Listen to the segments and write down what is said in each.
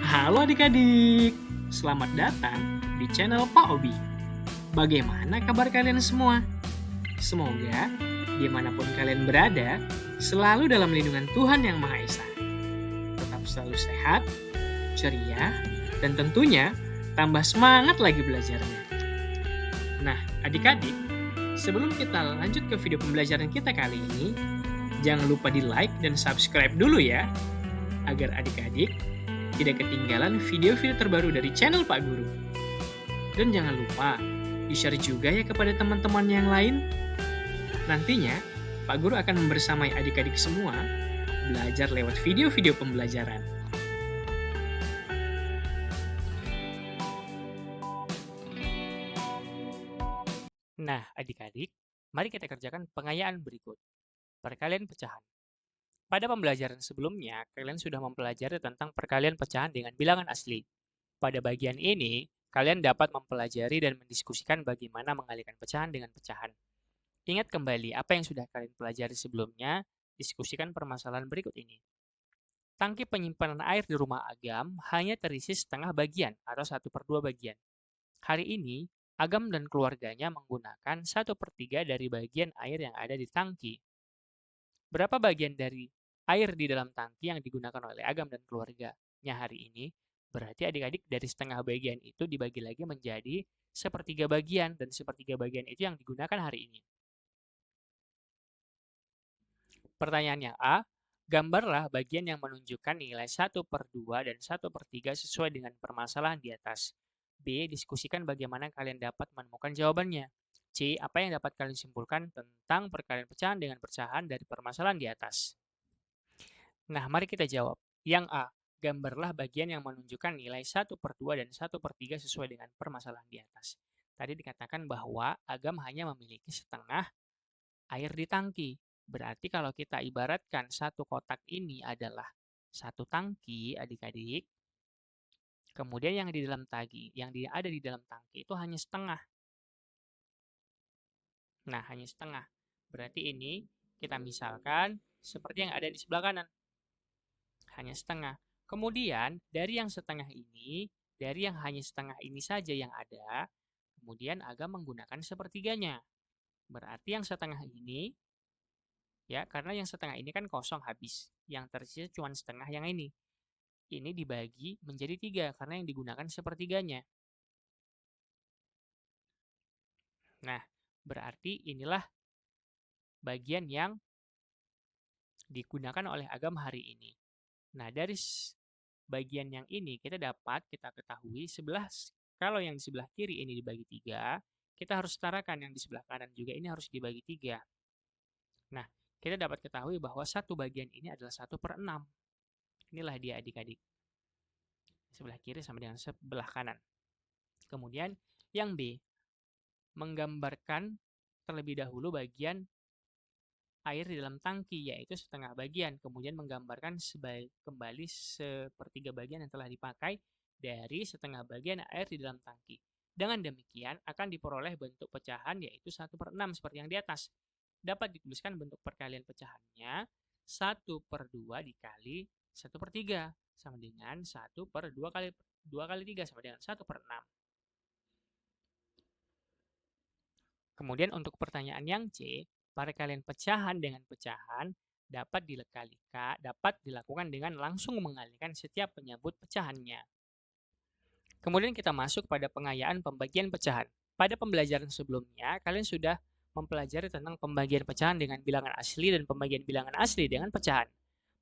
Halo adik-adik, selamat datang di channel Pak Obi. Bagaimana kabar kalian semua? Semoga dimanapun kalian berada, selalu dalam lindungan Tuhan Yang Maha Esa. Tetap selalu sehat, ceria, dan tentunya tambah semangat lagi belajarnya. Nah, adik-adik, sebelum kita lanjut ke video pembelajaran kita kali ini, jangan lupa di like dan subscribe dulu ya, agar adik-adik tidak ketinggalan video-video terbaru dari channel Pak Guru. Dan jangan lupa di-share juga ya kepada teman-teman yang lain. Nantinya, Pak Guru akan membersamai adik-adik semua belajar lewat video-video pembelajaran. Nah, adik-adik, mari kita kerjakan pengayaan berikut. Perkalian pecahan. Pada pembelajaran sebelumnya, kalian sudah mempelajari tentang perkalian pecahan dengan bilangan asli. Pada bagian ini, kalian dapat mempelajari dan mendiskusikan bagaimana mengalihkan pecahan dengan pecahan. Ingat kembali apa yang sudah kalian pelajari sebelumnya, diskusikan permasalahan berikut ini. Tangki penyimpanan air di rumah Agam hanya terisi setengah bagian atau 1/2 bagian. Hari ini, Agam dan keluarganya menggunakan 1/3 dari bagian air yang ada di tangki. Berapa bagian dari air di dalam tangki yang digunakan oleh Agam dan keluarganya hari ini? Berarti adik-adik dari setengah bagian itu dibagi lagi menjadi 1/3 bagian, dan 1/3 bagian itu yang digunakan hari ini. Pertanyaannya A, gambarlah bagian yang menunjukkan nilai 1/2 dan 1/3 sesuai dengan permasalahan di atas. B, diskusikan bagaimana kalian dapat menemukan jawabannya. C, apa yang dapat kalian simpulkan tentang perkalian pecahan dengan pecahan dari permasalahan di atas? Nah, mari kita jawab. Yang A, gambarlah bagian yang menunjukkan nilai 1/2 dan 1/3 sesuai dengan permasalahan di atas. Tadi dikatakan bahwa Agam hanya memiliki setengah air di tangki. Berarti kalau kita ibaratkan satu kotak ini adalah satu tangki, adik-adik, kemudian yang di dalam tangki, yang ada di dalam tangki itu hanya setengah. Nah, hanya setengah. Berarti ini kita misalkan seperti yang ada di sebelah kanan. Hanya setengah. Kemudian, dari yang setengah ini, dari yang hanya setengah ini saja yang ada, kemudian Agam menggunakan sepertiganya. Berarti yang setengah ini, ya, karena yang setengah ini kan kosong habis. Yang tersisa cuma setengah yang ini. Ini dibagi menjadi 3 karena yang digunakan sepertiganya. Nah, berarti inilah bagian yang digunakan oleh Agam hari ini. Nah, dari bagian yang ini kita ketahui kalau yang di sebelah kiri ini dibagi 3, kita harus setarakan yang di sebelah kanan juga ini harus dibagi 3. Nah, kita dapat ketahui bahwa satu bagian ini adalah 1/6. Inilah dia adik-adik. Sebelah kiri sama dengan sebelah kanan. Kemudian yang B, menggambarkan terlebih dahulu bagian air di dalam tangki, yaitu setengah bagian. Kemudian menggambarkan kembali 1/3 bagian yang telah dipakai dari setengah bagian air di dalam tangki. Dengan demikian akan diperoleh bentuk pecahan yaitu 1/6 seperti yang di atas. Dapat dituliskan bentuk perkalian pecahannya 1/2 dikali 1/3 sama dengan 1/2 kali 2 kali 3 sama dengan 1/6. Kemudian untuk pertanyaan yang C, perkalian pecahan dengan pecahan dapat dilakukan dengan langsung mengalihkan setiap penyebut pecahannya. Kemudian kita masuk pada pengayaan pembagian pecahan. Pada pembelajaran sebelumnya, kalian sudah mempelajari tentang pembagian pecahan dengan bilangan asli dan pembagian bilangan asli dengan pecahan.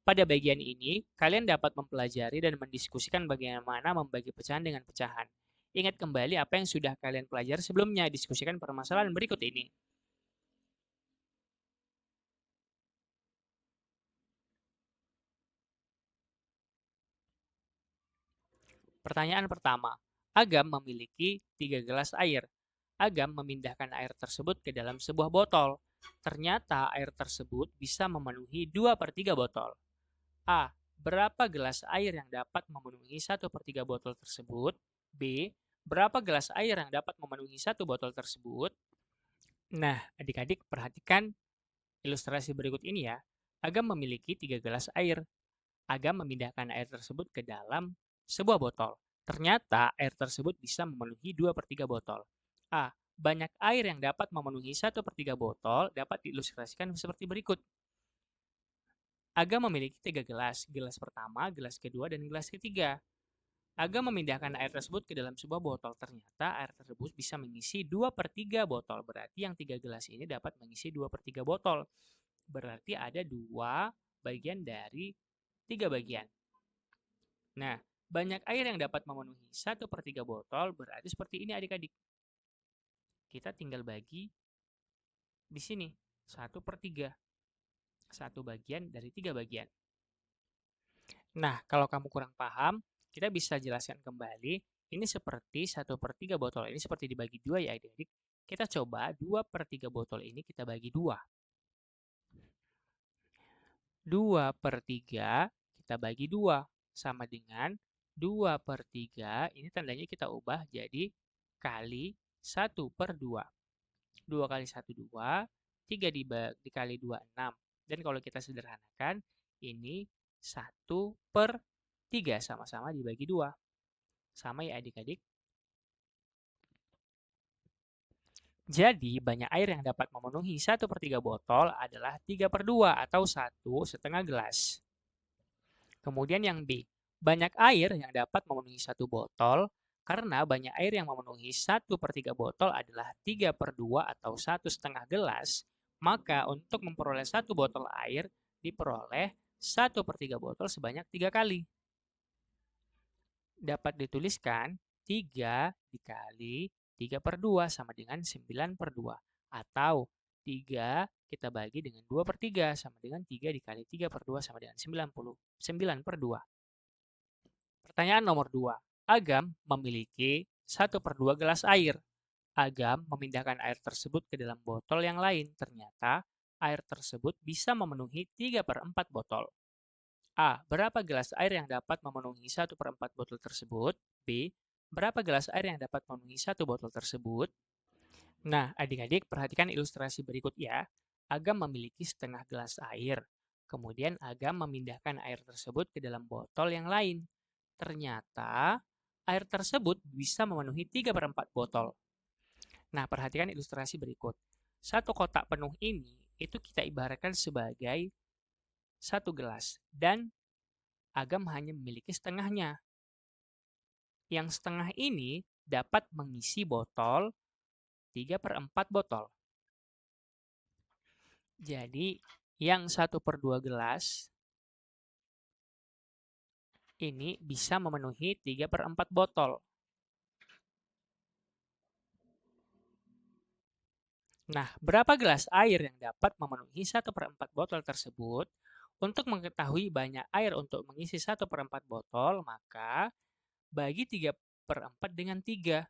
Pada bagian ini, kalian dapat mempelajari dan mendiskusikan bagaimana membagi pecahan dengan pecahan. Ingat kembali apa yang sudah kalian pelajari sebelumnya, diskusikan permasalahan berikut ini. Pertanyaan pertama, Agam memiliki 3 gelas air. Agam memindahkan air tersebut ke dalam sebuah botol. Ternyata air tersebut bisa memenuhi 2/3 botol. A. Berapa gelas air yang dapat memenuhi 1/3 botol tersebut? B. Berapa gelas air yang dapat memenuhi 1 botol tersebut? Nah, adik-adik perhatikan ilustrasi berikut ini ya. Agam memiliki 3 gelas air. Agam memindahkan air tersebut ke dalam sebuah botol. Ternyata air tersebut bisa memenuhi 2/3 botol. A. Banyak air yang dapat memenuhi 1/3 botol dapat diilustrasikan seperti berikut. Aga memiliki 3 gelas, gelas pertama, gelas kedua, dan gelas ketiga. Aga memindahkan air tersebut ke dalam sebuah botol. Ternyata air tersebut bisa mengisi 2/3 botol. Berarti yang 3 gelas ini dapat mengisi 2/3 botol. Berarti ada 2 bagian dari 3 bagian. Nah, banyak air yang dapat memenuhi 1/3 botol berarti seperti ini adik-adik. Kita tinggal bagi di sini 1/3. Satu bagian dari 3 bagian. Nah, kalau kamu kurang paham, kita bisa jelaskan kembali. Ini seperti 1/3 botol ini seperti dibagi dua ya adik-adik. Kita coba 2/3 botol ini kita bagi dua. 2/3 kita bagi dua. Sama dengan 2/3 ini tandanya kita ubah jadi kali 1/2. 2 kali 1, 2. 3 dikali 2, 6. Dan kalau kita sederhanakan, ini 1/3 sama-sama dibagi 2. Sama ya adik-adik? Jadi, banyak air yang dapat memenuhi 1/3 botol adalah 3/2 atau 1,5 gelas. Kemudian yang B, banyak air yang dapat memenuhi 1 botol karena banyak air yang memenuhi 1/3 botol adalah 3/2 atau 1,5 gelas, maka untuk memperoleh 1 botol air diperoleh 1/3 botol sebanyak 3 kali. Dapat dituliskan 3 dikali 3/2 sama dengan 9/2. Atau 3 kita bagi dengan 2/3 sama dengan 3 dikali 3/2 sama dengan 9/2. Pertanyaan nomor 2. Agam memiliki 1/2 gelas air. Agam memindahkan air tersebut ke dalam botol yang lain. Ternyata air tersebut bisa memenuhi 3/4 botol. A. Berapa gelas air yang dapat memenuhi 1/4 botol tersebut? B. Berapa gelas air yang dapat memenuhi 1 botol tersebut? Nah, adik-adik perhatikan ilustrasi berikut ya. Agam memiliki setengah gelas air. Kemudian Agam memindahkan air tersebut ke dalam botol yang lain. Ternyata air tersebut bisa memenuhi 3/4 botol. Nah, perhatikan ilustrasi berikut. Satu kotak penuh ini itu kita ibaratkan sebagai 1 gelas dan Agam hanya memiliki setengahnya. Yang setengah ini dapat mengisi botol 3/4 botol. Jadi, yang 1/2 gelas ini bisa memenuhi 3/4 botol. Nah, berapa gelas air yang dapat memenuhi 1/4 botol tersebut? Untuk mengetahui banyak air untuk mengisi 1/4 botol, maka bagi 3/4 dengan 3.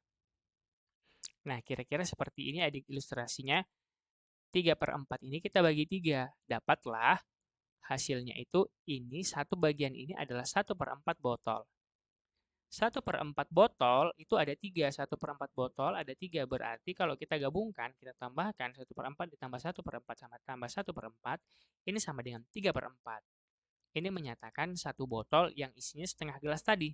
Nah, kira-kira seperti ini adik ilustrasinya. 3/4 ini kita bagi 3. Dapatlah hasilnya itu ini satu bagian ini adalah 1/4 botol. 1/4 botol itu ada 3. 1/4 botol ada 3. Berarti kalau kita gabungkan, kita tambahkan 1/4 ditambah 1/4 sama tambah 1/4, ini sama dengan 3/4. Ini menyatakan satu botol yang isinya setengah gelas tadi.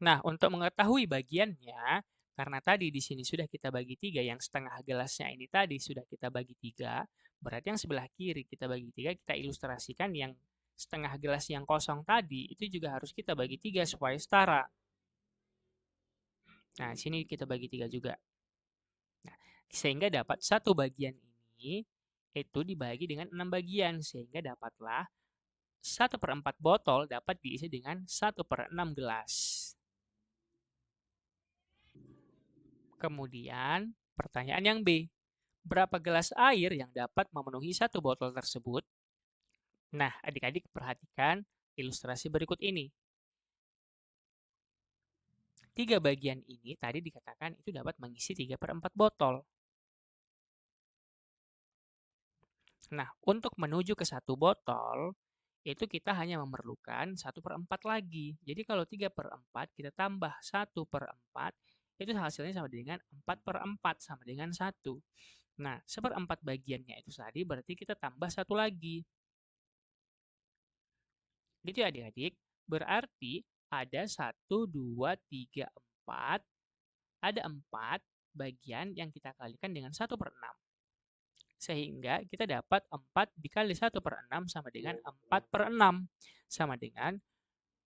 Nah, untuk mengetahui bagiannya, karena tadi di sini sudah kita bagi 3, yang setengah gelasnya ini tadi sudah kita bagi 3, berarti yang sebelah kiri kita bagi 3, kita ilustrasikan yang setengah gelas yang kosong tadi, itu juga harus kita bagi 3 supaya setara. Nah, sini kita bagi 3 juga. Nah, sehingga dapat satu bagian ini itu dibagi dengan 6 bagian, sehingga dapatlah 1/4 botol dapat diisi dengan 1/6 gelas. Kemudian, pertanyaan yang B. Berapa gelas air yang dapat memenuhi 1 botol tersebut? Nah, adik-adik perhatikan ilustrasi berikut ini. 3 bagian ini tadi dikatakan itu dapat mengisi 3/4 botol. Nah, untuk menuju ke 1 botol, itu kita hanya memerlukan 1/4 lagi. Jadi kalau 3/4 kita tambah 1/4, itu hasilnya sama dengan 4/4 sama dengan 1. Nah, 1/4 bagiannya itu tadi berarti kita tambah 1 lagi. Gitu ya adik-adik. Berarti ada 1, 2, 3, 4. Ada 4 bagian yang kita kalikan dengan 1/6. Sehingga kita dapat 4 dikali 1/6 sama dengan 4/6. Sama dengan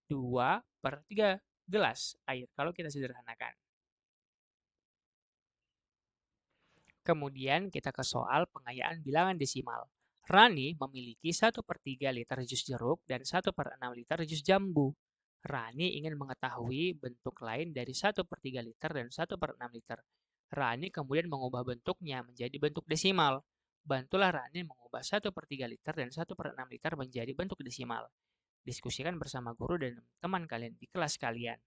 2/3 gelas air kalau kita sederhanakan. Kemudian kita ke soal pengayaan bilangan desimal. Rani memiliki 1/3 liter jus jeruk dan 1/6 liter jus jambu. Rani ingin mengetahui bentuk lain dari 1/3 liter dan 1/6 liter. Rani kemudian mengubah bentuknya menjadi bentuk desimal. Bantulah Rani mengubah 1/3 liter dan 1/6 liter menjadi bentuk desimal. Diskusikan bersama guru dan teman kalian di kelas kalian.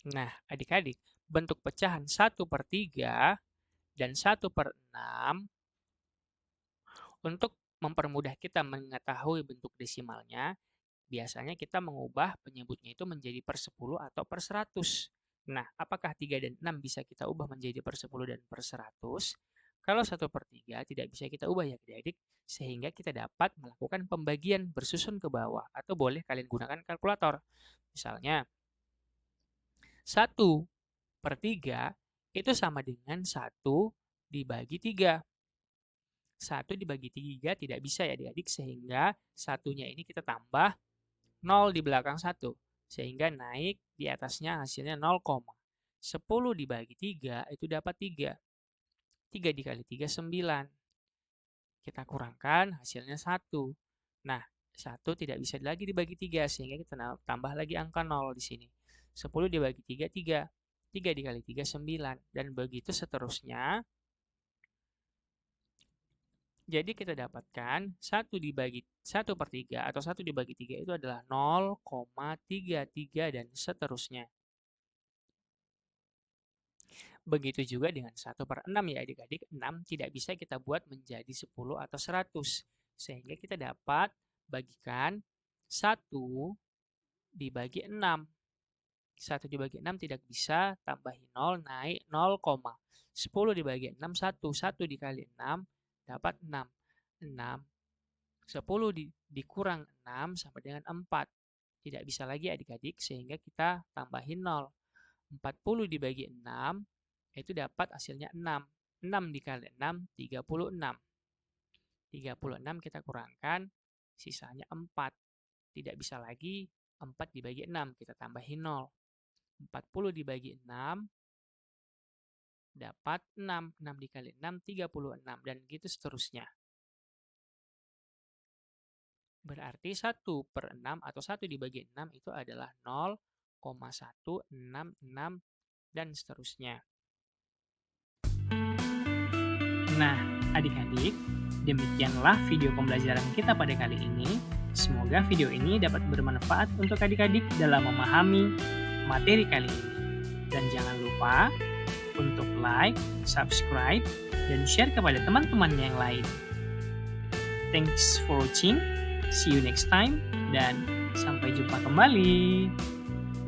Nah, adik-adik, bentuk pecahan 1/3 dan 1/6 untuk mempermudah kita mengetahui bentuk desimalnya, biasanya kita mengubah penyebutnya itu menjadi per 10 atau per 100. Nah, apakah 3 dan 6 bisa kita ubah menjadi per 10 dan per 100? Kalau 1/3 tidak bisa kita ubah ya adik-adik, sehingga kita dapat melakukan pembagian bersusun ke bawah, atau boleh kalian gunakan kalkulator. Misalnya, 1/3 itu sama dengan 1 dibagi 3. 1 dibagi 3 tidak bisa ya adik-adik, sehingga satunya ini kita tambah 0 di belakang 1. Sehingga naik di atasnya hasilnya 0, 10 dibagi 3 itu dapat 3. 3 dikali 3, 9. Kita kurangkan hasilnya 1. Nah, 1 tidak bisa lagi dibagi 3, sehingga kita tambah lagi angka 0 di sini. 10 dibagi 3, 3. 3 dikali 3, 9. Dan begitu seterusnya. Jadi kita dapatkan 1/3 atau 1 dibagi 3 itu adalah 0,33 dan seterusnya. Begitu juga dengan 1/6 ya adik-adik. 6 tidak bisa kita buat menjadi 10 atau 100. Sehingga kita dapat bagikan 1 dibagi 6. 1 dibagi 6 tidak bisa, tambahin 0, naik 0, 10 dibagi 6, 1. 1 dikali 6 dapat 6. 6. 10 dikurang 6 sama dengan 4. Tidak bisa lagi adik-adik, sehingga kita tambahin 0. 40 dibagi 6, itu dapat hasilnya 6. 6 dikali 6, 36. 36 kita kurangkan, sisanya 4. Tidak bisa lagi 4 dibagi 6, kita tambahin 0. 40 dibagi 6, dapat 6. 6 dikali 6, 36. Dan begitu seterusnya. Berarti 1/6 atau 1 dibagi 6 itu adalah 0,166 dan seterusnya. Nah, adik-adik, demikianlah video pembelajaran kita pada kali ini. Semoga video ini dapat bermanfaat untuk adik-adik dalam memahami materi kali ini. Dan jangan lupa untuk like, subscribe, dan share kepada teman-teman yang lain. Thanks for watching. See you next time, dan sampai jumpa kembali.